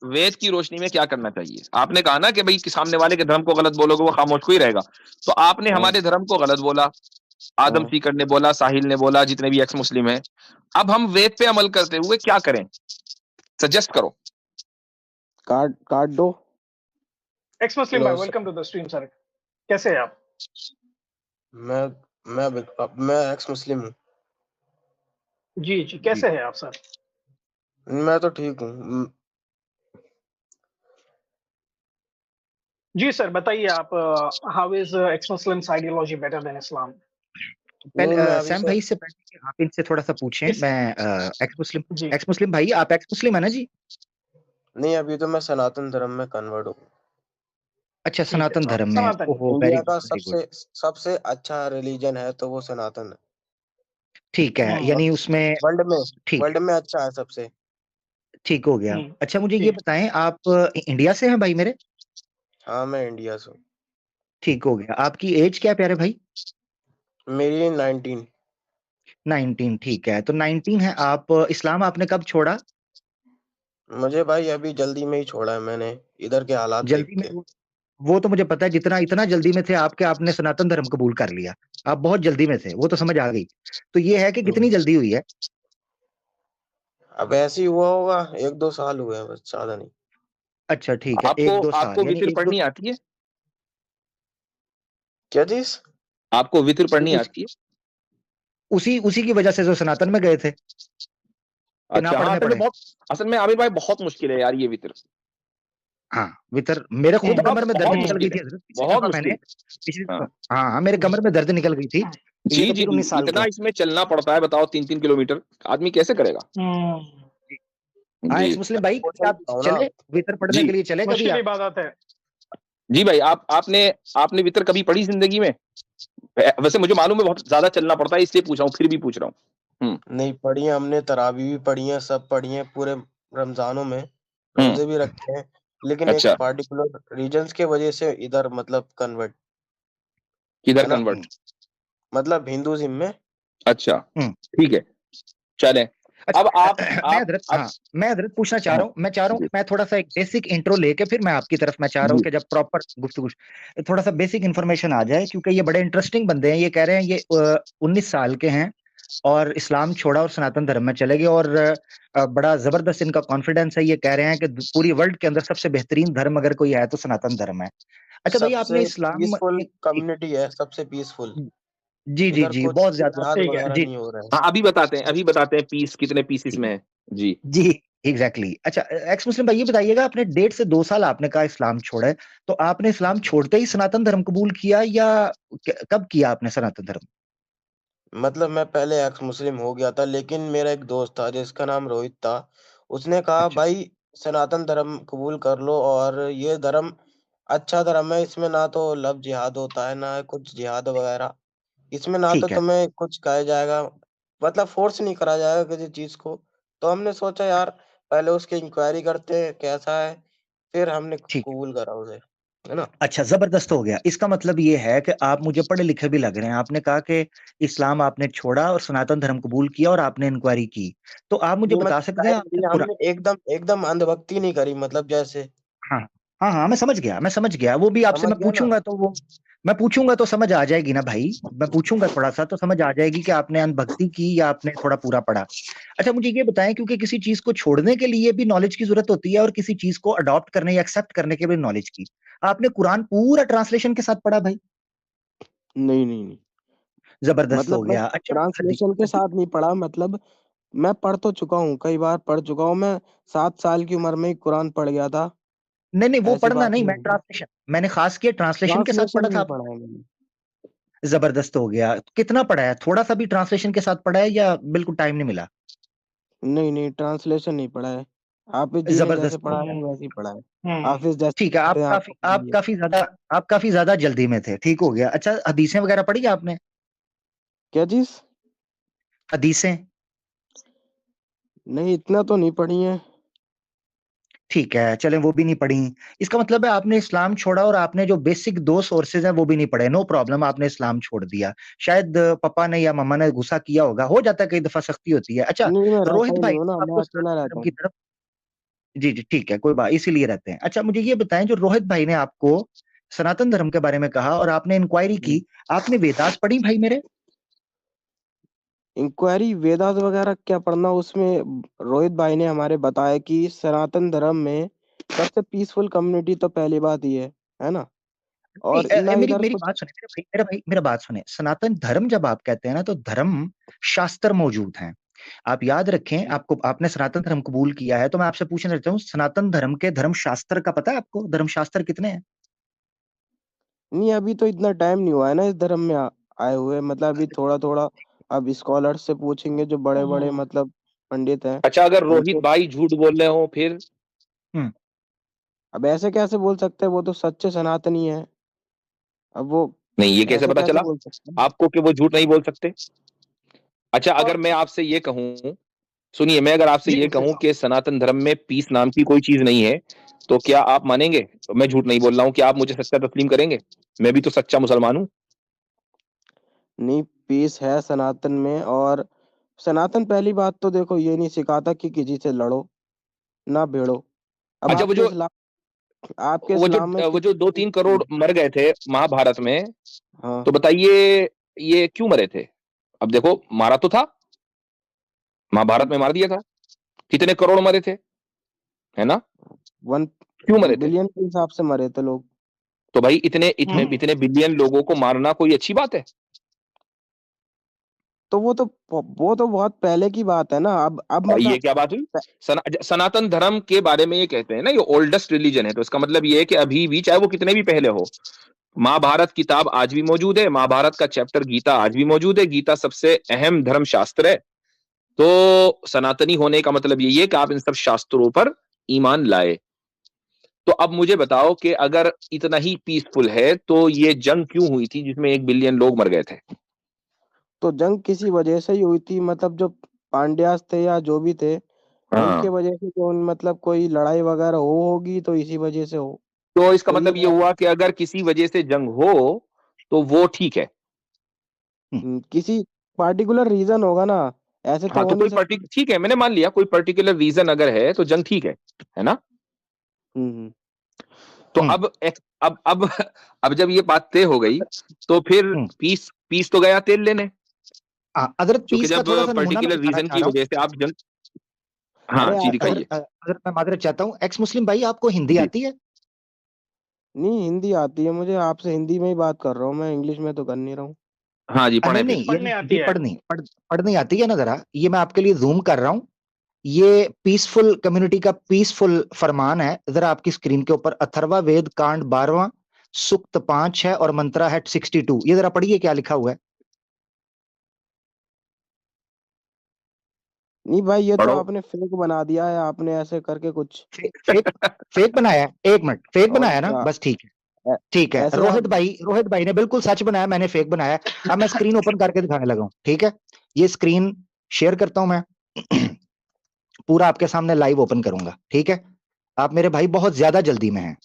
वेद की रोशनी में क्या करना चाहिए? आपने कहा ना कि भाई कि सामने वाले के धर्म को गलत बोलोगे वो खामोश को ही रहेगा। तो आपने हाँ हमारे धर्म को गलत बोला, आदम हाँ। सीकर ने बोला, साहिल ने बोला, जितने भी एक्स मुस्लिम हैं। अब हम वेद पे अमल करते हुए क्या करें? सजेस्ट करो। काट काट दो। एक्स मुस्लिम भाई, welcome to the stream sir. कैसे हैं आप? मैं मैं एक्स मुस्लिम हूँ। जी जी, कैसे हैं आप सर? मैं तो ठीक हूँ। जी सर, बताइए आप, how is ex Muslims ideology better than Islam? नहीं, मैं अभी सैम से भाई से पहले कि आप इनसे थोड़ा सा पूछें, इस मैं जी एक्स मुस्लिम भाई, आप एक्स मुस्लिम है ना जी? नहीं, अभी तो मैं सनातन धर्म में कन्वर्ट हूँ। अच्छा, ठीक है, सनातन धर्म में। सनातन। ओहो, वेरी इंडिया गुड, का वेरी गुड। सबसे अच्छा रिलीजन है तो वो सनातन है। ठीक है, हम्म यानी उसमें वर्ल्ड में ठीक वर्ल्ड में अच्छा है सबसे। ठीक हो गया। हम्म, अच्छा, मुझे ये ठीक। बताएं, आप इंडिया से हैं भाई मेरे? हाँ, मैं इंडिया से हूँ। ठीक हो गया। आपकी एज क्या है प्यारे भाई? मेरी 19। 19, ठीक है। तो 19 है आप। इस्लाम आपने कब छोड़ा? मुझे भाई अभी जल्दी में ही छोड़ा है मैंने, इधर के हालात देख जल्दी में? के। वो तो मुझे पता है, जितना इतना जल्दी में थे आपके, आपने सनातन धर्म कबूल कर लिया। आप बहुत जल्दी में थे, वो तो समझ आ गई। तो ये है कि कितनी जल्दी हुई है? अब ऐसे ही हुआ होगा, 1-2 साल हुए हैं बस, ज्यादा नहीं। अच्छा ठीक है, आपको 1-2 साल, आपको यानी वितर एक दो पढ़नी आती है? क्या चीज? आपको वितर पढ़नी उस, आती है? उसी उसी की वजह से जो सनातन में गए थे कि ना अच्छा, हाँ, पढ़ने असल में पड़े। बहुत, असल में आमिर भाई बहुत मुश्किल है यार ये वितर। हाँ, वितर मेरे खुद बहुत कमर में दर्द बहुत निकल गई मुश्किल है, थी हजरत, पिछली बहुत दफा मैंने, मुश्किल। पिछली हाँ दफा, हाँ हाँ, मेरे कमर में दर्द निकल गई थी। ये जी तो जी फिर जी, 19 साल के इतना हैं। इसमें चलना पड़ता है, बताओ 3-3 किलोमीटर आदमी कैसे करेगा? हाँ, जी एक्स मुस्लिम भाई, कभी सोशल आप हो ना। चले वितर पढ़ने जी के लिए, चले कभी मुश्किल आप? इबादत है। जी भाई, आपने आपने वितर कभी पढ़ी जिंदगी में? वैसे मुझे मालूम है बहुत ज्यादा चलना पड़ता है, इसलिए पूछ रहा हूँ, फिर भी पूछ रहा हूँ। नहीं पढ़ी है हमने, तरावी भी पढ़ी है, सब पढ़ी है पूरे रमजानों में। हम्म। रोजे भी रखे हैं। लेकिन एक अच्छा, पार्टिकुलर रीजंस के वजह से इधर मतलब कन्वर्ट, किधर है ना, कन्वर्ट? मतलब हिंदुइज्म में। अच्छा, हम्म। ठीक है, चलें। अच्छा, अब मैं आप हजरत, अब हाँ, मैं हजरत पूछना चाह हाँ, रहा हूँ, मैं चाह रहा हूँ जी कि मैं थोड़ा सा एक बेसिक इंट्रो लेके फिर मैं आपकी तरफ, मैं चाह रहा हूँ जी कि जब प्रॉपर गुफ्तगू, थोड़ा सा बेसिक इन्फॉर्मेशन आ जाए, क्योंकि ये बड़े इंटरेस्टिंग बंदे हैं। ये कह रहे हैं ये 19 साल के हैं और इस्लाम छोड़ा और सनातन धर्म में चले गए, और बड़ा जबरदस्त इनका कॉन्फिडेंस है। ये कह रहे हैं कि पूरी वर्ल्ड के अंदर सबसे बेहतरीन धर्म अगर कोई है तो सनातन धर्म है। अच्छा भाई, आपने सबसे इस्लाम पीसफुल कम्युनिटी है, सबसे पीसफुल। जी जी इधर जी, कुछ बहुत ज्यादा। जिहाद ठीक है। वगैरह जी नहीं हो रहा है। हाँ, अभी बताते हैं पीस कितने पीसेस में है। जी जी, एग्जैक्टली exactly। अच्छा, एक्स मुस्लिम भाई, ये बताइएगा, आपने 1.5 से 2 साल आपने कहा इस्लाम छोड़ा है, तो आपने इस्लाम छोड़ते ही सनातन धर्म कबूल किया, या कब किया आपने सनातन धर्म? मतलब मैं पहले एक्स मुस्लिम हो गया था, लेकिन मेरा एक दोस्त था जिसका नाम रोहित था। उसने कहा अच्छा, भाई सनातन धर्म कबूल कर लो, और ये धर्म अच्छा धर्म है, इसमें ना तो लव जिहाद होता है, ना कुछ जिहाद वगैरह। इसमें ना तो ठीक है। तुम्हें कुछ कहा जाएगा, मतलब फोर्स नहीं करा जाएगा किसी चीज को। तो हमने सोचा यार पहले उसकी इंक्वायरी करते हैं कैसा है, फिर हमने ठीक। कबूल करा उसे, है ना। अच्छा, जबरदस्त हो गया। इसका मतलब ये है कि आप मुझे पढ़े लिखे भी लग रहे हैं। आपने कहा कि इस्लाम आपने छोड़ा और सनातन धर्म कबूल किया और आपने इंक्वायरी की, तो आप मुझे नहीं बता मतलब सकते हैं आपने हमने एकदम एकदम अंधभक्ति नहीं करी, मतलब जैसे, हाँ हाँ हाँ, मैं समझ गया, मैं समझ गया। वो भी आपसे समझ मैं गया ना। पूछूंगा, तो वो मैं पूछूंगा तो समझ आ जाएगी ना भाई। मैं पूछूंगा थोड़ा सा तो समझ आ जाएगी कि आपने अनभक्ति की या आपने थोड़ा पूरा पढ़ा। अच्छा, मुझे ये बताएं, क्योंकि किसी चीज को छोड़ने के लिए भी नॉलेज की जरूरत होती है और किसी चीज को अडॉप्ट करने या एक्सेप्ट करने के लिए नॉलेज की। आपने कुरान पूरा ट्रांसलेशन के साथ पढ़ा भाई? नहीं नहीं नहीं, जबरदस्त हो मतलब मैं गया। अच्छा, ट्रांसलेशन के साथ नहीं पढ़ा, मतलब मैं पढ़ तो चुका हूँ, कई बार पढ़ चुका हूँ मैं। 7 साल की उम्र में ही कुरान पढ़ गया था। नहीं नहीं, वो ऐसी पढ़ना बात नहीं, नहीं मैं है। ट्रांसलेशन, मैंने खास किया ट्रांसलेशन के साथ ट्रांसलेशन पढ़ा था नहीं आपने? पढ़ा है मैंने। जबरदस्त हो गया। कितना पढ़ा है? थोड़ा सा भी ट्रांसलेशन के साथ पढ़ा है या बिल्कुल टाइम नहीं मिला? नहीं नहीं, ट्रांसलेशन नहीं पढ़ा है। हाफिज जी ने जैसे जबरदस्त हो पढ़ाया गया। है वैसे ही पढ़ा है। हम्म। हाफिज जैसे ठीक है, पढ़ते हैं आपको पता ही है। आप काफी ज्यादा जल्दी में थे। ठीक हो गया। अच्छा, हदीसें वगैरह पढ़ी आपने? क्या चीज? हदीसें? नहीं, इतना तो नहीं पढ़ी है। ठीक है, चलें, वो भी नहीं पढ़ी। इसका मतलब है आपने इस्लाम छोड़ा और आपने जो बेसिक 2 सोर्सेज हैं वो भी नहीं पढ़े। नो प्रॉब्लम, आपने इस्लाम छोड़ दिया। शायद पापा ने या मम्मा ने गुस्सा किया होगा, हो जाता है, कई दफा सख्ती होती है। अच्छा, नहीं, मैं रहता रोहित ही भाई, नहीं हूँ ना, मैं आपको अकेला सनातन रहता धर्म की हूँ। तरफ, जी जी ठीक है, कोई बात, इसीलिए रहते हैं। अच्छा मुझे ये बताएं, जो रोहित भाई ने आपको सनातन धर्म के बारे में कहा और आपने इंक्वायरी की, आपने वेदास पढ़ी भाई मेरे? इंक्वायरी वेदास वगैरह क्या पढ़ना, उसमें रोहित भाई ने हमारे बताया कि सनातन धर्म में सबसे पीसफुल कम्युनिटी तो पहली बात ही है ना। नहीं, और ना मेरी इधर मेरी कुछ बात सुने मेरा भाई, मेरा बात सुने। सनातन धर्म जब आप कहते हैं ना, तो धर्म शास्त्र मौजूद हैं। आप याद रखें, आपको, आपने सनातन धर्म कबूल किया है, तो मैं आपसे पूछना चाहता हूँ, सनातन धर्म के धर्म शास्त्र का पता है आपको? धर्म शास्त्र कितने हैं? नहीं, अभी तो इतना टाइम नहीं हुआ है ना इस धर्म में आए हुए, मतलब अभी थोड़ा थोड़ा। अब स्कॉलर से पूछेंगे जो बड़े बड़े मतलब पंडित हैं अच्छा, अगर रोहित उनसे। भाई झूठ बोल रहे हो फिर? हम्म। अब ऐसे कैसे बोल सकते हैं, वो तो सच्चे सनातनी है। अब वो नहीं, ये कैसे ऐसे पता कैसे चला बोल सकते हैं। आपको कि वो झूठ नहीं बोल सकते? अच्छा, अगर और मैं आपसे ये कहूं, सुनिए, मैं अगर आपसे जी ये मुफ्ती कहूं साहब, कि सनातन धर्म में पीस नाम की कोई चीज नहीं है, तो क्या आप मानेंगे? मैं झूठ नहीं बोल रहा हूं, क्या आप मुझे सच्चा तस्लीम करेंगे? मैं भी तो सच्चा मुसलमान हूं। नहीं, पीस है सनातन में। और सनातन पहली बात तो देखो ये नहीं सिखाता कि किसी से लड़ो ना भिड़ो। अब अच्छा, आपके इस्लाम में वो जो 2-3 करोड़ मर गए थे महाभारत में, हाँ, तो बताइए ये क्यों मरे थे? अब देखो, मारा तो था, महाभारत में मार दिया था। कितने करोड़ मरे थे, है ना? 1 क्यों मरे थे? बिलियन के हिसाब से मरे थे लोग। तो भाई इतने इतने हम्म, इतने बिलियन लोगों को मारना कोई अच्छी बात है? तो वो तो बहुत पहले की बात है ना। अब ये मतलब क्या बात हुई? सनातन धर्म के बारे में ये कहते हैं ना, ये ओल्डेस्ट रिलीजन है, तो इसका मतलब ये है कि अभी भी, चाहे वो कितने भी पहले हो, महाभारत किताब आज भी मौजूद है, महाभारत का चैप्टर गीता आज भी मौजूद है। गीता सबसे अहम धर्म शास्त्र है। तो सनातनी होने का मतलब यही है कि आप इन सब शास्त्रों पर ईमान लाए। तो अब मुझे बताओ कि अगर इतना ही पीसफुल है, तो ये जंग क्यों हुई थी जिसमें 1 बिलियन लोग मर गए थे? तो जंग किसी वजह से ही हुई थी, मतलब जो पांड्यास थे या जो भी थे उनके हाँ, वजह से, जो मतलब कोई लड़ाई वगैरह होगी तो इसी वजह से हो। तो इसका तो ये मतलब ये हुआ कि अगर किसी वजह से जंग हो, तो वो ठीक है। किसी पार्टिकुलर रीजन होगा ना, ऐसे तो हाँ, हो तो नहीं कोई सकता। पर्टिकुलर, ठीक है, मैंने मान लिया कोई पर्टिकुलर रीजन अगर है तो जंग ठीक है ना? हम्म। तो हम्म। अब जब ये बात तय हो गई, तो फिर हम्म। पीस पीस तो गया तेल लेने। हजरत क्योंकि पीस का जब थोड़ा सा नमूना मैं पर्टिकुलर दिखाना रीजन चाह की रहा हूँ। वजह से आप जंग, हाँ अरे जी, दिखाइए। हजरत मैं मादरत चाहता हूँ, एक्स मुस्लिम भाई, आपको हिंदी जी, आती है? नहीं, हिंदी आती है मुझे। आपसे हिंदी में ही बात कर रहा हूँ मैं, इंग्लिश में तो कर नहीं रहा हूँ। हाँ जी, नहीं पढ़े नहीं, फिर। ये पढ़ने आती जी है। पढ़नी आती है ना जरा, ये मैं आपके लिए जूम कर रहा हूँ। ये पीसफुल कम्युनिटी का पीसफुल फरमान है, जरा आपकी स्क्रीन के ऊपर। अथर्वा वेद कांड 12वां, सुक्त 5 है और मंत्रा है 62। ये जरा पढ़िए क्या लिखा हुआ है। नहीं भाई, ये तो पढ़ो। आपने फेक बना दिया है, आपने ऐसे करके कुछ। फेक, फेक बनाया है? एक मिनट, फेक और बनाया ना, क्या। बस ठीक है। ऐ- ठीक है, ऐसे आप। रोहित भाई ने बिल्कुल सच बनाया, मैंने फेक बनाया। अब मैं स्क्रीन ओपन करके दिखाने लगा हूं, ठीक है? ये स्क्रीन शेयर करता हूं मैं। पूरा आपके सामने लाइव ओपन करूंगा, ठीक है? आप मेरे भाई बहुत ज्यादा जल्दी में हैं,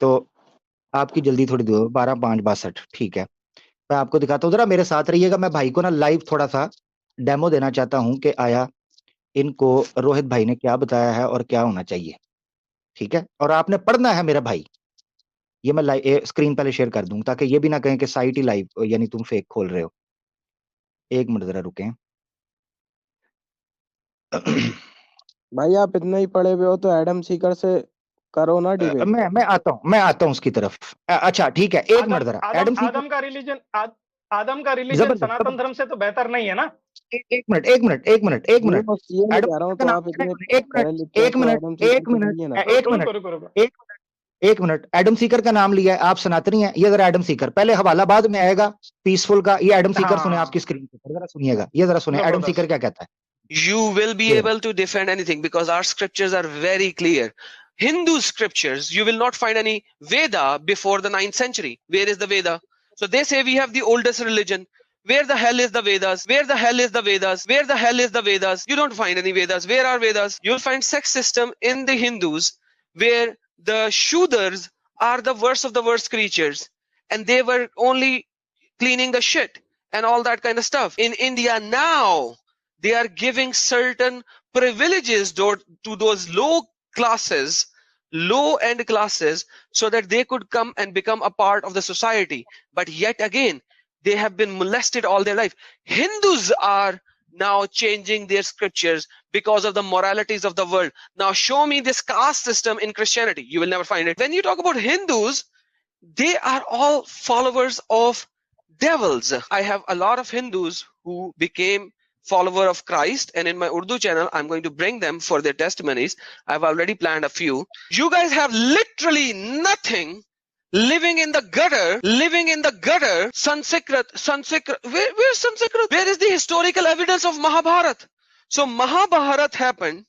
तो आपकी जल्दी थोड़ी दूर। 12:05:62, ठीक है? मैं आपको दिखाता हूँ, जरा मेरे साथ रहिएगा। मैं भाई को ना लाइव थोड़ा सा डेमो देना चाहता हूँ कि आया इनको रोहित भाई ने क्या बताया है और क्या होना चाहिए, ठीक है? और आपने पढ़ना है मेरा भाई। ये मैं लाइव स्क्रीन पहले शेयर कर दूं, ताकि ये भी ना कहें कि साइट ही लाइव, यानी तुम फेक खोल रहे हो। एक मिनट जरा रुकें। भाई आप इतना ही पढ़े हुए हो तो एडम सीकर से करो ना डिबेट। मैं आता हूँ उसकी तरफ। अच्छा ठीक है, एक आदम मिनट जरा। आदम एडम सीकर, आदम का रिलीजन आदम का रिलीजन जबरदस्त सनातन धर्म जबरदस्त। से तो बेहतर नहीं है ना? एक नहीं, मिनट। बस ये नहीं एडम कह रहा सीकर हूँ, का तो नाम आप लिया इतने ना? पढ़े लिखे हैं तो एडम सीकर से कहिए ना। रुको रुको रुको। एडम सीकर का नाम लिया है, आप सनातनी हैं। ये जरा एडम सीकर, पहले हवाला बाद में आएगा पीसफुल का। ये एडम सीकर सुने आपकी हाँ, स्क्रीन पर, जरा सुनिएगा, ये जरा सुने एडम सीकर जबरदस्त। क्या कहता है। You will be ये able to defend anything because our scriptures are very clear. Hindu scriptures, you will not find any Veda before the 9th century. Where is the Veda? So they say we have the oldest religion. Where the hell is the Vedas? Where the hell is the Vedas? Where the hell is the Vedas? You don't find any Vedas. Where are Vedas? You'll find sex system in the Hindus where the Shudras are the worst of the worst creatures and they were only cleaning the shit and all that kind of stuff. In India now, they are giving certain privileges to those low classes, low end classes, so that they could come and become a part of the society. But yet again, they have been molested all their life. Hindus are now changing their scriptures because of the moralities of the world. Now show me this caste system in Christianity. You will never find it. When you talk about Hindus, they are all followers of devils. I have a lot of Hindus who became follower of Christ, and in my Urdu channel I'm going to bring them for their testimonies. I've already planned a few. You guys have literally nothing, living in the gutter. Sanskrit, where's Sanskrit? Where is the historical evidence of Mahabharata? So Mahabharata happened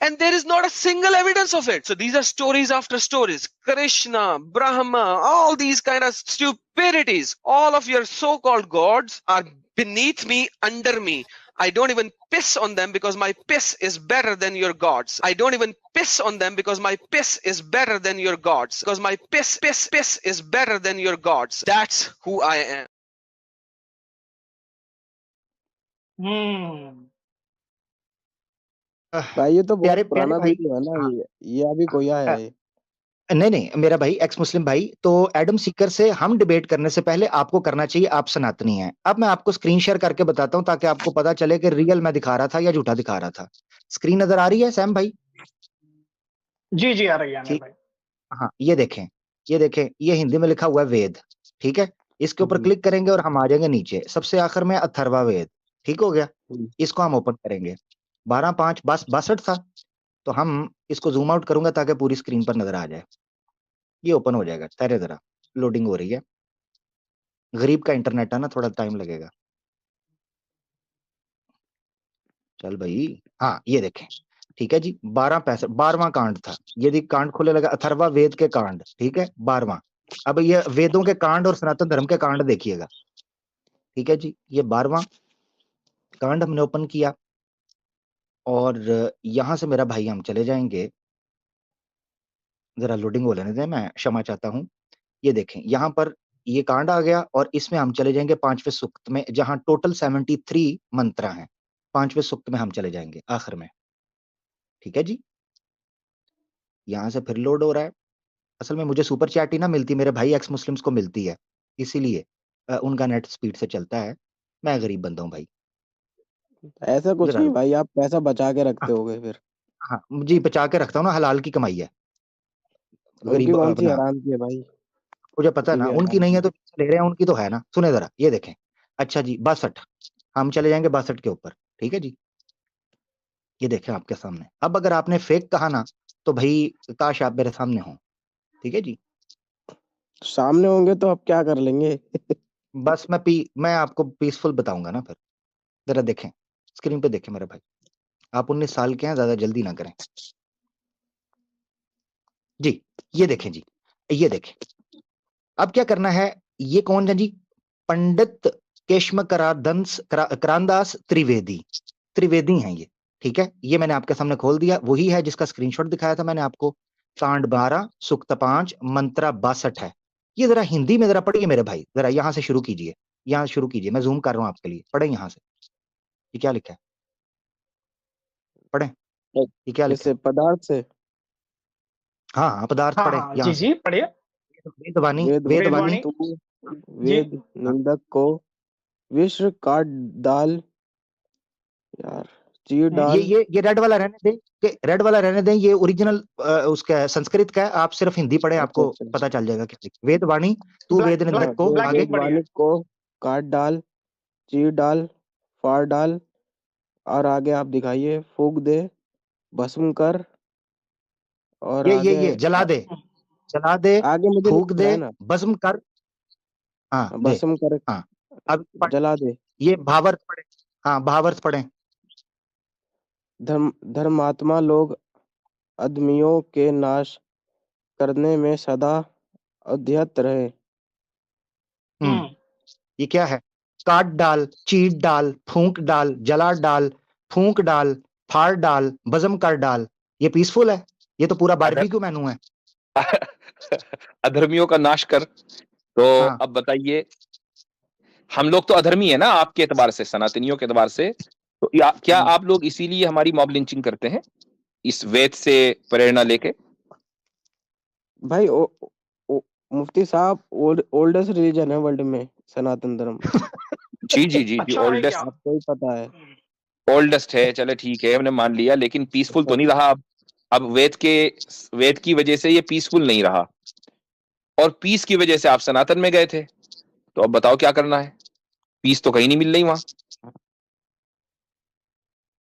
and there is not a single evidence of it. So these are stories after stories. Krishna, Brahma, all these kind of stupidities. All of your so-called gods are beneath me, under me. I don't even piss on them because my piss is better than your gods. I don't even piss on them because my piss is better than your gods. Because my piss is better than your gods. That's who I am. भाई ये तो प्यारे बहुत पुराना भाई, video है ना। हाँ, ये अभी कोई आया है? नहीं मेरा भाई एक्स मुस्लिम भाई, तो एडम सीकर से हम डिबेट करने से पहले आपको करना चाहिए, आप सनातनी हैं। अब मैं आपको स्क्रीन शेयर करके बताता हूं ताकि आपको पता चले कि रियल मैं दिखा रहा था या झूठा दिखा रहा था। स्क्रीन नजर आ रही है सैम भाई? जी आ रही है ठीक, भाई। हाँ ये देखें, ये हिंदी में लिखा हुआ है वेद, ठीक है। इसके ऊपर क्लिक करेंगे और हम आ जाएंगे नीचे, सबसे आखिर में अथर्वा वेद, ठीक हो गया। इसको हम ओपन करेंगे। 12/5/62 था, तो हम इसको जूम आउट करूंगा ताकि पूरी स्क्रीन पर नजर आ जाए। ये ओपन हो जाएगा, ठहरे जरा, लोडिंग हो रही है। गरीब का इंटरनेट है ना, थोड़ा टाइम लगेगा। चल भाई, हाँ ये देखें, ठीक है जी। 12/65 कांड था। यदि कांड खोले लगा, अथर्वा वेद के कांड, ठीक है, 12वां। अब ये वेदों के कांड और सनातन धर्म के कांड देखिएगा, ठीक है जी। ये 12वां कांड हमने ओपन किया और यहां से मेरा भाई हम चले जाएंगे, जरा लोडिंग हो लेने दें, मैं क्षमा चाहता हूं। ये देखें, यहां पर ये कांड आ गया और इसमें हम चले जाएंगे 5वें सूक्त में, जहां टोटल 73 मंत्र हैं। 5वें सूक्त में हम चले जाएंगे आखिर में, ठीक है जी। यहां से फिर लोड हो रहा है। असल में मुझे सुपर चैट ही ना मिलती, मेरे भाई एक्स मुस्लिम्स को मिलती है, इसीलिए उनका नेट स्पीड से चलता है। मैं गरीब बंदा हूं भाई। ऐसा कुछ जरा नहीं लो। भाई, आप पैसा बचा के हाँ, रखते होगे फिर। हाँ जी, बचा के रखता हूँ ना, हलाल की कमाई है। उनकी गरीब कौन सी अपना, हराम की है भाई? मुझे पता है उनकी ना, भी उनकी हराम नहीं की है तो ले रहे हैं, उनकी तो है ना। सुने जरा, ये देखें। अच्छा जी, 62 हम चले जाएंगे 62 के ऊपर, ठीक है जी। ये देखें आपके सामने। अब अगर आपने फेक कहा ना, तो भाई काश आप मेरे सामने हो, ठीक है जी। सामने होंगे तो आप क्या कर लेंगे? बस मैं आपको पीसफुल बताऊंगा ना फिर। जरा देखें, स्क्रीन पे देखें मेरे भाई। आप 19 साल के हैं, ज्यादा जल्दी ना करें जी। ये देखें जी, ये देखें। अब क्या करना है, ये कौन है जी? पंडित केशव करानदास त्रिवेदी हैं ये, ठीक है। ये मैंने आपके सामने खोल दिया, वही है जिसका स्क्रीनशॉट दिखाया था मैंने आपको। कांड 12 सूक्त 5 मंत्रा 62 है। ये जरा हिंदी में जरा पढ़िए मेरे भाई, जरा यहां से शुरू कीजिए, यहां शुरू कीजिए, मैं जूम कर रहा हूं आपके लिए। पढ़े यहां से, ये क्या लिखा है, पढ़े, ये क्या लिखा किससे? है? पदार्थ से? हाँ पदार्थ हाँ पढ़े हाँ यहां से। पढ़िए। वेदवाणी, वेदवाणी। तू जी वेद निंदक को विश्व काट डाल, यार चीर डाल। ये रेड वाला रहने दें, रेड वाला रहने दें। ये ओरिजिनल उसका संस्कृत का है, आप सिर्फ हिंदी पढ़े, आपको अच्छा पता चल जाएगा क्या लिखा। वेदवाणी तू वेद निंदक को ब्लैक आगे, इंक बढ़िया। वेदवाणी को काट डाल, चीर डाल, फाड़ डाल, और आगे आप दिखाइए, फूक दे, भस्म कर, और आगे ये जला दे, जला दे, आगे मुझे नहीं फूक दिख दे, रहा है ना। भस्म कर, हाँ दे, भस्म कर, हाँ। अब जला दे। ये भावार्थ पढ़े, हाँ भावार्थ पढ़े। धर्मात्मा लोग अधर्मियों के नाश करने में सदा अध्यत रहे। ये क्या है? काट डाल, चीट डाल, फूंक डाल, जला डाल, फूंक डाल, फाड़ डाल, भस्म कर डाल। ये पीसफुल है? ये तो पूरा बारबेक्यू मेनू है। अधर्मियों का नाश कर। तो हाँ। अब बताइए, हम लोग तो अधर्मी है ना आपके एतबार से, सनातनियों के एतबार से, तो क्या आप लोग इसीलिए हमारी मॉब लिंचिंग करते हैं? इस वेद से प्रेरणा लेके? भाई मुफ्ती साहब ओल्डेस्ट रिलीजन है वर्ल्ड में सनातन धर्म। जी जी जी जी, अच्छा है ओल्डेस्ट, क्या? आपको ही पता है। ओल्डेस्ट है, चले ठीक है, हमने मान लिया, लेकिन पीसफुल तो नहीं रहा। अब वेद की वजह से ये पीसफुल नहीं रहा, और पीस की वजह से आप सनातन में गए थे, तो अब बताओ क्या करना है? पीस तो कहीं नहीं मिल रही वहां।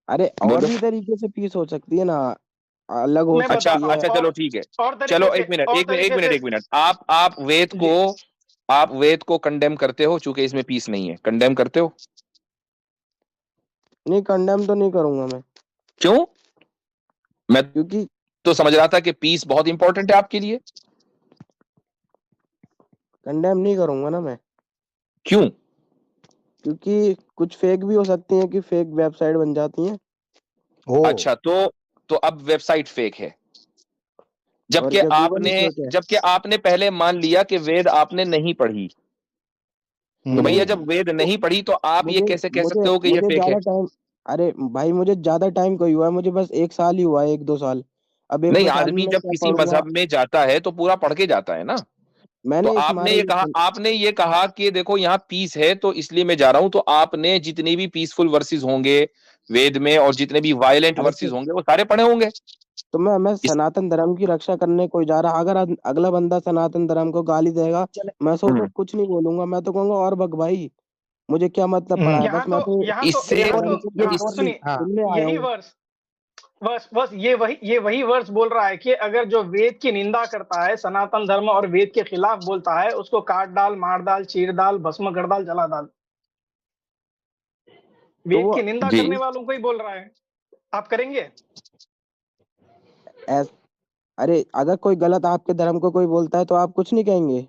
अरे और बोलो। भी तरीके से पीस हो सकती है ना, अलग हो मैं अच्छा सकती बताता है। हूँ, अच्छा, चलो ठीक है। और तरीके चलो से, एक मिनट, और एक मिनट, एक तरीके मिनट, से। एक मिनट। आप वेद को कंडेम करते हो चूंकि इसमें पीस नहीं है? कंडेम करते हो? नहीं, कंडेम तो नहीं करूंगा मैं, क्यों? मैं क्योंकि तो समझ रहा था कि पीस बहुत इंपॉर्टेंट है आपके लिए। कंडेम नहीं करूंगा ना मैं, क्यों? क्योंकि कुछ फेक भी हो सकती है, कि फेक वेबसाइट बन जाती है। ओ अच्छा, तो अब वेबसाइट फेक है, और क्या गूगल ही फेक है? जबकि आपने पहले मान लिया कि वेद आपने नहीं पढ़ी। तो भैया नहीं, जब वेद नहीं पढ़ी तो आप ये मुझे कैसे कह मुझे सकते हो कि ये मुझे फेक है? ज्यादा टाइम, अरे भाई मुझे ज्यादा टाइम कोई हुआ है, मुझे बस 1 साल ही हुआ है, 1-2 साल। अब एक नहीं, दो साल में आदमी मैं जब क्या किसी पढ़ूंगा? मजहब में जाता है तो पूरा पढ़ के जाता है ना। तो मैंने इस मारे भी आपने ये कहा कि देखो यहाँ पीस है तो इसलिए मैं जा रहा हूं, तो आपने जितने भी पीसफुल वर्सेस होंगे वेद में और जितने भी वायलेंट अरे वर्सेस होंगे वो सारे पढ़े होंगे। तो मैं इस सनातन धर्म की रक्षा करने कोई जा रहा, अगर अगला बंदा सनातन धर्म को गाली देगा, चले। मैं उसको हम्म, कुछ नहीं बोलूंगा, मैं तो कहूंगा और बक भाई, मुझे क्या मतलब पड़ा है, बस मैं तो इससे इस धर्म को ये हाँ और इस भी सुनिए, हाँ सुनने आया यही हूँ। वर्ष, बस ये वही वर्ष बोल रहा है कि अगर जो वेद की निंदा करता है, सनातन धर्म और वेद के खिलाफ बोलता है, उसको काट डाल, मार डाल, चीर डाल, भस्म कर डाल, जला डाल। तो वेद वो की निंदा जी करने वालों को ही बोल रहा है। आप करेंगे? ऐस अरे अगर कोई गलत आपके धर्म को कोई बोलता है तो आप कुछ नहीं कहेंगे?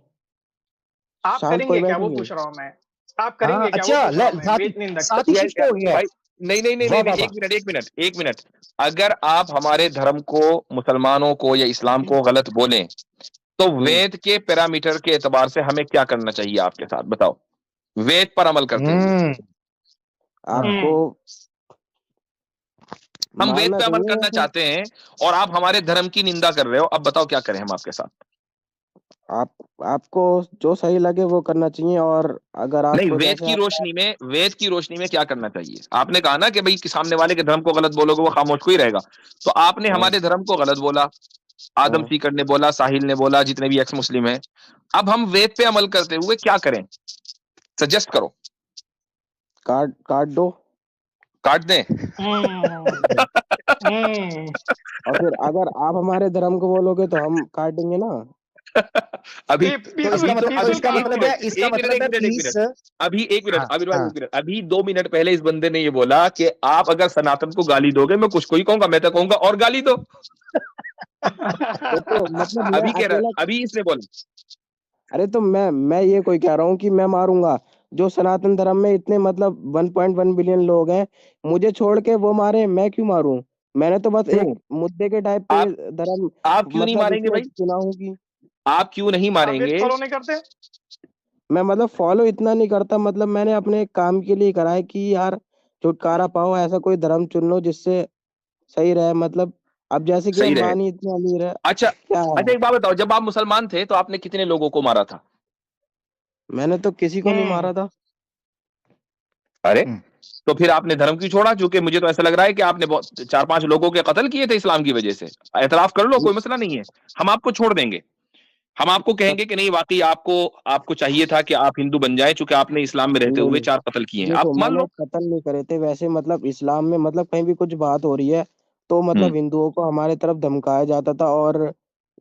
आप शांत कोई करेंगे क्या, वो बैठेंगे? पूछ रहा हूँ मैं। आप हाँ करेंगे क्या, वो अच्छा पूछ रहा हूँ मैं, साथ वेद निंदक। साथ ही या, शिफ्ट हो गया है। भाई नहीं नहीं नहीं वाह नहीं नहीं, वाह एक मिनट, एक मिनट, एक मिनट। अगर आप हमारे धर्म को, मुसलमानों को या इस्लाम को गलत बोलें तो हम्म वेद के पैरामीटर के एतबार से हमें क्या करना चाहिए आपके साथ, बताओ, वेद पर अमल करते हुए? हम्म हाँ आपको हम्म हम वेद मारना पे अमल चाहिए या करना फिर चाहते हैं और आप हमारे धर्म की निंदा कर रहे हो, अब बताओ क्या करें हम आपके साथ? आप आपको जो सही लगे वो करना चाहिए, और अगर नहीं, आपको जैसे आप वेद की रोशनी में क्या करना चाहिए? आपने कहा ना कि भाई कि सामने वाले के धर्म को गलत बोलोगे वो खामोश को ही रहेगा। तो आपने हाँ, हमारे धर्म को गलत बोला, आदम हाँ, सीकर ने बोला, साहिल ने बोला, जितने भी एक्स मुस्लिम हैं। अब हम वेद पे अमल करते हुए क्या करें? सजेस्ट करो। काट काट दो। काट दें? हम्म हम्म और फिर अगर आप हमारे धर्म को बोलोगे तो हम काटेंगे ना। अभी तो अभी पीसफुल तो अभी पीसफुल इसका काम एक मतलब करो। है मिनट, एक मिनट, एक मिनट, एक पीस। मिनट। अभी एक मिनट, हाँ अभी भाई हाँ एक मिनट, अभी 2 मिनट पहले इस बंदे ने ये बोला कि आप अगर सनातन को गाली दोगे मैं कुछ को ही कहूंगा, मैं तो कहूंगा और गाली दो। तो मतलब मैं अभी कह रहा, अकेला, अभी इसने बोला। अरे तो मैं ये कोई कह रहा हूँ कि मैं मारूंगा? जो सनातन धर्म में इतने मतलब 1.1 बिलियन लोग हैं, मुझे छोड़ के वो मारे, मैं क्यों मारूं? मैंने तो बस एक क्यों? मुद्दे के टाइप पे आप ये धर्म आप क्यों नहीं मतलब मारेंगे इसमें भाई? चुना हूँ कि आप क्यों नहीं आप वेद मारेंगे? फॉलो नहीं करते? मैं मतलब फॉलो इतना नहीं करता, मतलब मैंने अपने काम के लिए करा है कि यार छुटकारा पाओ, ऐसा कोई धर्म चुन लो जिससे सही रहे, मतलब अब जैसे कि सही रहे। अंबानी इतने अमीर है, अच्छा क्या अच्छा, है? एक बात बताओ, जब आप मुसलमान थे तो आपने कितने लोगों को मारा था? मैंने तो किसी को नहीं हम्म मारा था। अरे, हम्म, तो फिर आपने धर्म क्यों छोड़ा? क्योंकि मुझे तो ऐसा लग रहा है कि आपने बहुत 4-5 लोगों के कत्ल किए थे इस्लाम की वजह से। एतराफ कर लो, कोई मसला नहीं है, हम आपको छोड़ देंगे। हम आपको कहेंगे कि नहीं, वाकई आपको आपको चाहिए था कि आप हिंदू बन जाएं चूंकि आपने इस्लाम में रहते नहीं हुए नहीं, 4 कत्ल किए हैं, आप देखो मान मैंने लो। कत्ल नहीं करे थे वैसे, मतलब इस्लाम में मतलब कहीं भी कुछ बात हो रही है तो हम्म मतलब हिंदुओं को हमारे तरफ धमकाया जाता था और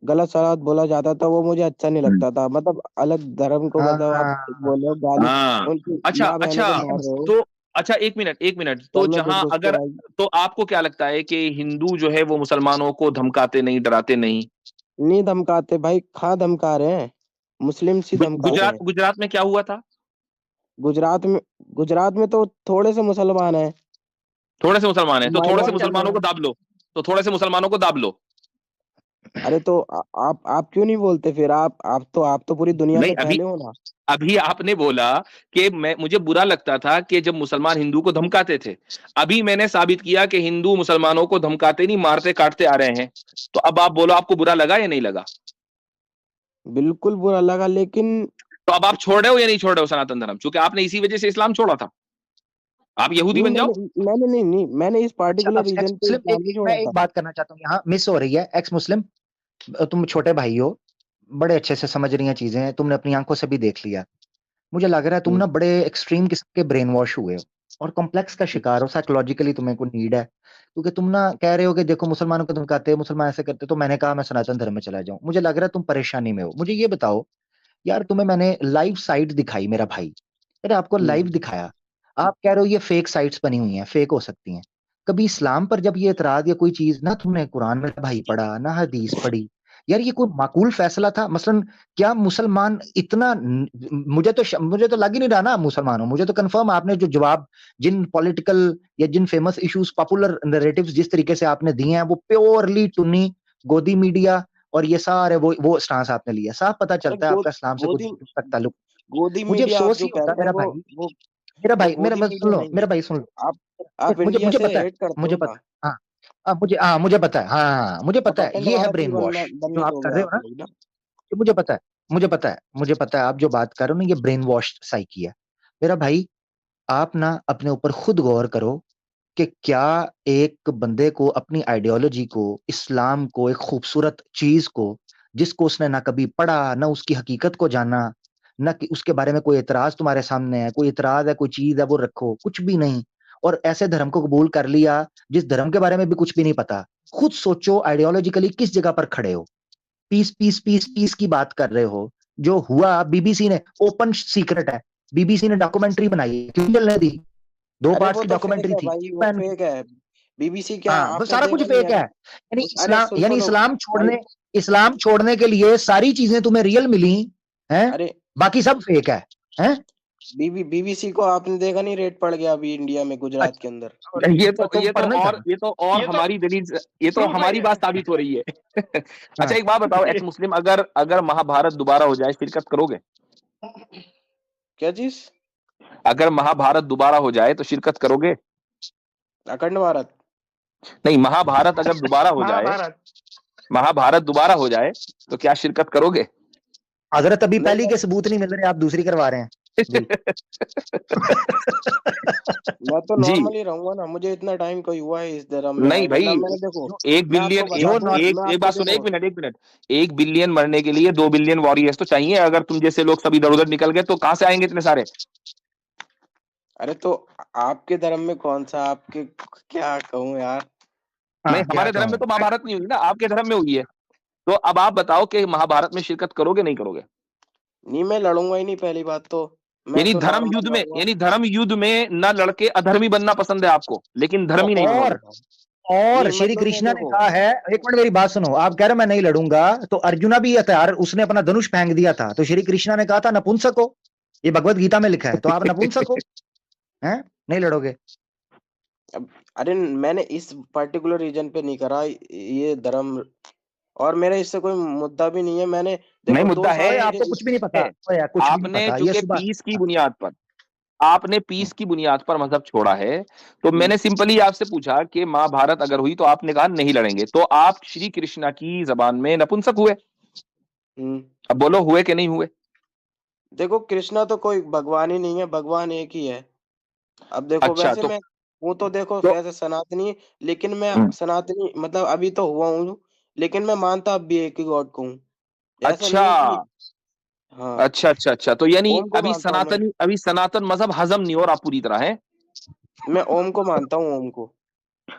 गलत सलत बोला जाता था, वो मुझे अच्छा नहीं हम्म। लगता था। मतलब अलग धर्म को मतलब आप हाँ बोल रहे हो गाली, हाँ, उनकी अच्छा माँ बहनों को अच्छा, मार रहे हो, तो अच्छा, एक मिनट, एक मिनट, तो सर में जहां घुस के अगर, आई। तो आपको क्या लगता है कि हिंदू जो है वो मुसलमानों को धमकाते नहीं, डराते नहीं? नहीं धमकाते भाई, कहाँ धमका रहे हैं? मुस्लिम सी धमका रहे गुजरात हैं। गुजरात में क्या हुआ था? गुजरात में गुजरात में तो थोड़े से मुसलमान हैं, थोड़े से मुसलमान हैं तो थोड़े से बहुत माइनॉरिटी ज्यादा मुसलमानों है। है। को दाब लो, तो थोड़े से मुसलमानों को दाब लो। अरे तो आप क्यों नहीं बोलते फिर? आप तो पूरी दुनिया नहीं, से पहले हो ना। अभी आपने बोला कि मुझे बुरा लगता था कि जब मुसलमान हिंदू को धमकाते थे। अभी मैंने साबित किया कि हिंदू मुसलमानों को धमकाते नहीं, मारते काटते आ रहे हैं। तो अब आप बोलो, आपको बुरा लगा या नहीं लगा? बिल्कुल बुरा लगा, लेकिन तो अब आप छोड़ रहे हो या नहीं छोड़ रहे हो सनातन धर्म? क्योंकि आपने इसी वजह से इस्लाम छोड़ा था। आप यहूदी नहीं बन जाओ। मैंने इस अच्छा, पार्टिकुलर अब रीजन एक्स पे मुस्लिम, इस्लाम नहीं मैं छोड़ा एक था। बात करना चाहता हूँ, यहाँ मिस हो रही है। एक्स मुस्लिम, तुम छोटे भाई हो, बड़े अच्छे से समझ रही हैं चीजें, तुमने अपनी आंखों से भी देख लिया। मुझे लग रहा है तुम ना बड़े एक्सट्रीम किस्म के ब्रेन वॉश हुए हो और कॉम्प्लेक्स का शिकार हो, साइकोलॉजिकली तुम्हें को नीड है। क्योंकि तुम ना कह रहे हो कि देखो मुसलमानों को धमकाते हैं, मुसलमान ऐसे करते, तो मैंने कहा मैं सनातन धर्म में चला जाऊं। मुझे लग रहा है तुम परेशानी में हो। मुझे ये बताओ यार, तुम्हें मैंने लाइव साइट दिखाई, मेरा भाई, अरे आपको लाइव दिखाया, आप कह रहे हो ये फेक साइट्स बनी हुई हैं, फेक हो सकती हैं। कभी इस्लाम पर जब ये इतराज या कोई चीज ना तुमने कुरान में भाई पढ़ा ना हदीस पढ़ी, यार ये कोई माकूल फैसला था? मसलन क्या मुसलमान इतना मुझे तो लग ही नहीं रहा ना मुसलमान हो। मुझे तो कंफर्म आपने जो जवाब जिन पॉलिटिकल या जिन फेमस इश्यूज, पॉपुलर नैरेटिव्स जिस तरीके से आपने दिए हैं, वो प्योरली टुन्नी गोदी मीडिया और ये सारे वो स्टांस आपने लिया। साफ पता अरे चलता है आपका इस्लाम से कुछ गोदी तक ताल्लुक। गोदी मुझे मीडिया आप अफसोस जो ही कह होता रहे मेरा हो भाई, वो मेरा गोदी बस सुन मीडिया लो, नहीं मेरा है। भाई सुन लो। आप इंडिया मुझे से पता है, हेट करते मुझे हो ना। पता है, हाँ। मुझे पता है, हाँ, मुझे अब पता है, अखंड ये है भारत ब्रेन नहीं वॉश जो बनने आप कर दोगे रहे हो आप ना। लोग ना। ये मुझे पता है, मुझे पता है आप जो बात कर रहे हो ना, ये ब्रेन वॉश साइकी है। मेरा भाई, आप ना अपने ऊपर खुद गौर करो कि क्या एक बंदे को अपनी आइडियोलॉजी को, इस्लाम को, एक खूबसूरत चीज को, जिसको उसने ना कभी पढ़ा ना उसकी हकीकत को जाना, ना कि उसके बारे में कोई एतराज तुम्हारे सामने है, कोई एतराज है, कोई चीज है, वो रखो, कुछ भी नहीं, और ऐसे धर्म को कबूल कर लिया जिस धर्म के बारे में भी कुछ भी नहीं पता। खुद सोचो आइडियोलॉजिकली किस जगह पर खड़े हो। पीस पीस पीस पीस की बात कर रहे हो। जो हुआ बीबीसी ने, ओपन सीक्रेट है, बीबीसी ने डॉक्यूमेंट्री बनाई, क्यों चलने दी? 2 अरे पार्ट्स वो की तो फेक डॉक्यूमेंट्री है थी, भाई, वो बैन की। फेक है। बीबीसी क्या हाँ, वो आपने सारा कुछ देखा नहीं फेक है। है? यानी सुनो भाई। इस्लाम छोड़ने के लिए सारी चीजें तुम्हें रियल मिली हैं, अरे बाकी सब फेक है, हैं? बीबीसी को आपने देखा नहीं? रेट पड़ गया अभी इंडिया में, गुजरात के अंदर। ये तो तुम पढ़ना ही था ना। ये तो और ये तो हमारी दलील, ये तो प्रूफ है हमारी ये। बात साबित हो रही है। अच्छा, हाँ, एक बात बताओ, एक्स मुस्लिम, अगर अगर महाभारत दोबारा हो जाए, शिरकत करोगे? क्या चीज? अगर महाभारत दोबारा हो जाए तो शिरकत करोगे? अखंड भारत? नहीं, महाभारत अगर दोबारा हो जाए, महाभारत। महाभारत दोबारा हो जाए तो क्या शिरकत करोगे? हजरत अभी नहीं पहली के सबूत नहीं मिल रहे, आप दूसरी करवा रहे हैं जी। मैं तो जी नॉर्मली रहूंगा ना, मुझे इतना टाइम कोई हुआ है इस धर्म में नहीं आए, वरना भाई, मैंने देखो। एक मैं आपको बिलियन, बता दूं, एक मैं एक आपको बात सुनो, देखो। एक मिनट, 1 बिलियन मरने के लिए 2 बिलियन वॉरियर्स तो चाहिए। अगर तुम जैसे लोग सब इधर उधर निकल गए तो कहां से आएंगे इतने सारे? अरे तो आपके धर्म में कौन सा आपके, क्या कहूँ यार। नहीं, हाँ, क्या हमारे धर्म में कहूँ? तो महाभारत नहीं हुई ना, आपके धर्म में हुई है। तो अब आप बताओ कि महाभारत में शिरकत करोगे नहीं करोगे? नहीं, मैं लड़ूंगा ही नहीं, पहली बात तो। मैं यानी तो धर्म नॉर्मल युद्ध में, रहूंगा। यानी धर्म युद्ध में न लड़के अधर्मी बनना पसंद है आपको, लेकिन धर्म ही नहीं बनोगे। और नहीं श्री मतलब मैं कृष्णा ने देखो। कहा है, एक मिनट मेरी बात सुनो, आप कह रहे हो मैं नहीं लड़ूंगा, तो अर्जुना भी हथियार, उसने अपना धनुष फेंक दिया था, तो श्री कृष्णा ने कहा था नपुंसक हो, ये भगवत गीता में लिखा है, तो आप नपुंसक हो, हैं? नहीं लड़ोगे? अब अरे मैंने इस पर्टिकुलर रीजन पे नहीं करा ये धर्म, और मेरा इससे कोई मुद्दा भी नहीं है। मैंने नहीं, देखो 2 मुद्दा है, साल मुझे आपको कुछ भी नहीं पता, ओए, कुछ भी नहीं आपने पता ये चूंकि सुबह। पीस की बुनियाद पर, आपने पीस की बुनियाद पर मजहब छोड़ा है, तो मैंने सिंपली आपसे पूछा कि महाभारत अगर हुई तो आपने कहा नहीं लड़ेंगे, तो आप श्री कृष्णा की जबान में नपुंसक हुए। हम्म। अब बोलो, हुए कि नहीं हुए? देखो कृष्णा तो कोई भगवान ही नहीं है, भगवान एक ही है। अब देखो अच्छा, वैसे मैं हूँ तो देखो तो वैसे सनातनी, लेकिन मैं हम्म, सनातनी मतलब अभी तो हुआ हूँ, लेकिन मैं मानता अब भी एक ही गॉड को हूँ। ऐसा अच्छा नहीं है कि हाँ, अच्छा, तो यानी ओम को मानता हूँ मैं। अभी सनातन मजहब हजम नहीं हो रहा पूरी तरह है। मैं ओम को मानता हूँ, ओम को।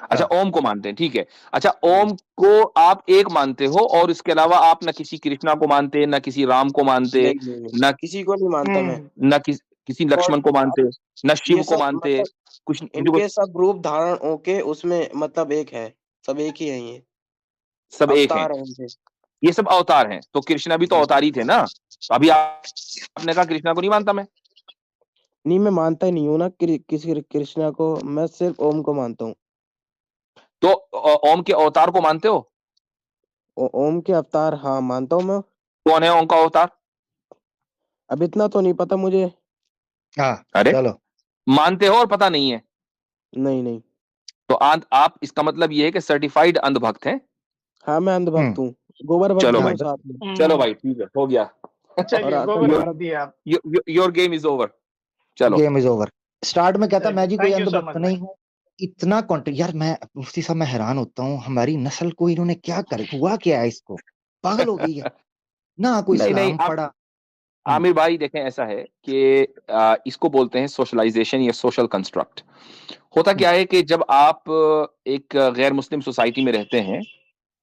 अच्छा, ओम को मानते हैं, ठीक है। अच्छा, हम्म। ओम को आप एक मानते हो, और इसके अलावा आप ना किसी कृष्णा को मानते, ना किसी राम को मानते, नहीं ना किसी को नहीं मानता मैं। ना किसी और लक्ष्मण को मानते, ना ये शिव को सब मानते, मतलब कुछ हिंदू को। इनके सब रूप धारण होके उसमें मतलब एक है, सब एक ही है ये, सब एक हैं, अवतार है इनके। ये सब अवतार हैं, तो कृष्णा भी तो अवतार ही थे ना। तो अभी आपने कहा कृष्णा को नहीं मानता मैं। नहीं मैं मानता ही नहीं हूँ ना किसी कृष्णा को, मैं सिर्फ ओम को मानता हूँ। तो ओम के अवतार को मानते हो? ओम के अवतार, हाँ मानता हूँ मैं। कौन है ओम का अवतार? अब इतना तो नहीं पता मुझे। हाँ अरे चलो, मानते हो और पता नहीं है? नहीं नहीं। तो आप इसका मतलब ये है कि सर्टिफाइड अंधभक्त हैं। हाँ मैं अंधभक्त हूँ, गोबर भक्त चलो भी भाई, हूँ साथ में। चलो भाई, ठीक है, हो गया। और चलिए गोबर अखंड योर भर भारत। दिए आप। Your game is over. चलो। Game is over. स्टार्ट में कहता मैं चलिए जी कोई थैंक यू सो अंधभक्त मच नहीं भाई। हूँ। इतना कॉन्टेक्ट यार, मैं मुफ्ती साहब मैं हैरान होता हूँ, हमारी नस्ल को इन्होंने क्या कर हुआ, क्या है इसको, पागल हो गई है ना, कोई नहीं नहीं, इस्लाम आप पढ़ा। आमिर भाई देखें, ऐसा है कि इसको बोलते हैं सोशलाइजेशन या सोशल कंस्ट्रक्ट। होता क्या है कि जब आप एक गैर मुस्लिम सोसाइटी में रहते हैं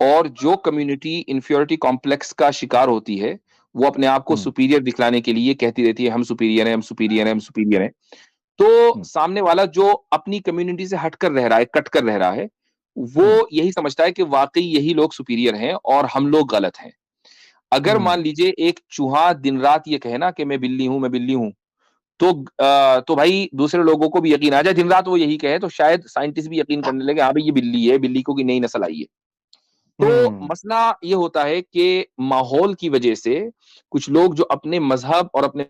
और जो कम्युनिटी इंफियोरिटी कॉम्प्लेक्स का शिकार होती है, वो अपने आप को सुपीरियर दिखलाने के लिए कहती रहती है हम सुपीरियर हैं, हम सुपीरियर हैं, हम सुपीरियर हैं। तो सामने वाला जो अपनी कम्युनिटी से हटकर रह रहा है, कट कर रह रहा है, वो यही समझता है कि वाकई यही लोग सुपीरियर हैं और हम लोग गलत हैं। अगर मान लीजिए एक चूहा दिन रात ये कहे ना कि मैं बिल्ली हूं, मैं बिल्ली हूं, तो भाई दूसरे लोगों को भी यकीन आ जाए, दिन रात वो यही कहे तो शायद साइंटिस्ट भी यकीन करने लगे हाँ भाई ये बिल्ली है, बिल्ली को की नई नस्ल आई है। तो मसला ये होता है कि माहौल की वजह से कुछ लोग जो अपने मजहब और अपने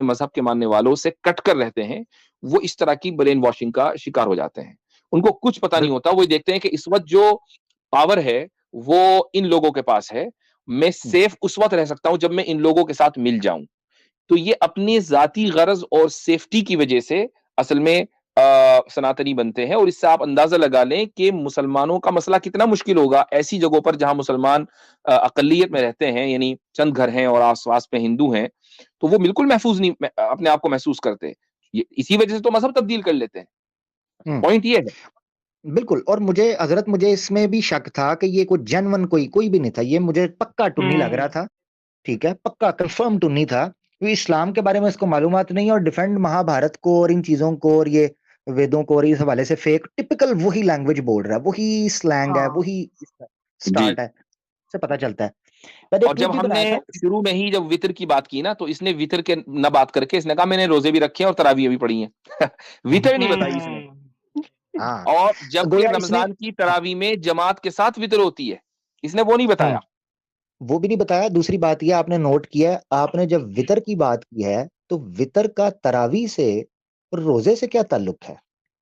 मजहब के मानने वालों से कट कर रहते हैं, वो इस तरह की ब्रेन वॉशिंग का शिकार हो जाते हैं। उनको कुछ पता नहीं होता, वो देखते हैं कि इस वक्त जो पावर है वो इन लोगों के पास है, मैं सेफ उस वक्त रह सकता हूं जब मैं इन लोगों के साथ मिल जाऊं। तो ये अपनी जाती गरज और सेफ्टी की वजह से असल में सनातनी बनते हैं। और इससे आप अंदाजा लगा लें कि मुसलमानों का मसला कितना मुश्किल होगा ऐसी जगहों पर जहां मुसलमान अकलियत में रहते हैं, यानी चंद घर हैं और आसपास में हिंदू हैं, तो वो बिल्कुल महफूज नहीं अपने आप को महसूस करते। इसी वजह से तो मजहब तब्दील कर लेते हैं। पॉइंट ये है। बिल्कुल। और मुझे हजरत, मुझे इसमें भी शक था कि ये कोई जेन्युइन कोई भी नहीं था, ये मुझे पक्का टुन्नी लग रहा था। ठीक है, पक्का कंफर्म टुन्नी था, क्योंकि इस्लाम के बारे में इसको मालूमात नहीं है और डिफेंड महाभारत को और इन चीजों को और ये वेदों को और इस हवाले से फेक टिपिकल वही लैंग्वेज बोल रहा है, वही स्लैंग है, वही जी। स्टार्ट है, से पता चलता है। मैंने एक और जब ट्वीट भी हमने बनाया था। शुरू में ही जब वितर की बात की ना, तो इसने वितर के न बात करके इसने कहा मैंने रोजे भी रखे हैं और तरावी भी पढ़ी हैं। वितर नहीं बताई इसने। हाँ, और जबकि गोया इसने रमजान की तरावी में जमात के साथ वितर होती है, इसने वो नहीं बताया। वो भी नहीं बताया। दूसरी बात ये आपने नोट किया है, आपने जब वितर की बात की है तो वितर का तरावी से और रोजे से क्या ताल्लुक है?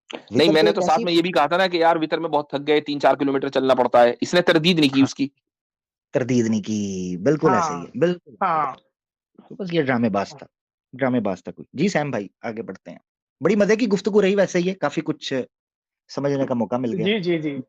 नहीं, वितर तो मैंने एक तो साथ ऐसी में ये भी कहा था ना कि यार वितर में बहुत थक गए, 3-4 किलोमीटर चलना पड़ता है, इसने तरदीद नहीं की उसकी। तरदीद नहीं की, बिल्कुल ऐसे ही है, बिल्कुल। तो बस ये ड्रामेबाज था, ड्रामेबाज था कोई। जी सैम भाई आगे बढ़ते हैं। बड़ी मजे की गुफ्तगू रही वैसे, ये काफी कुछ समझने का मौका मिल गया। जी जी जी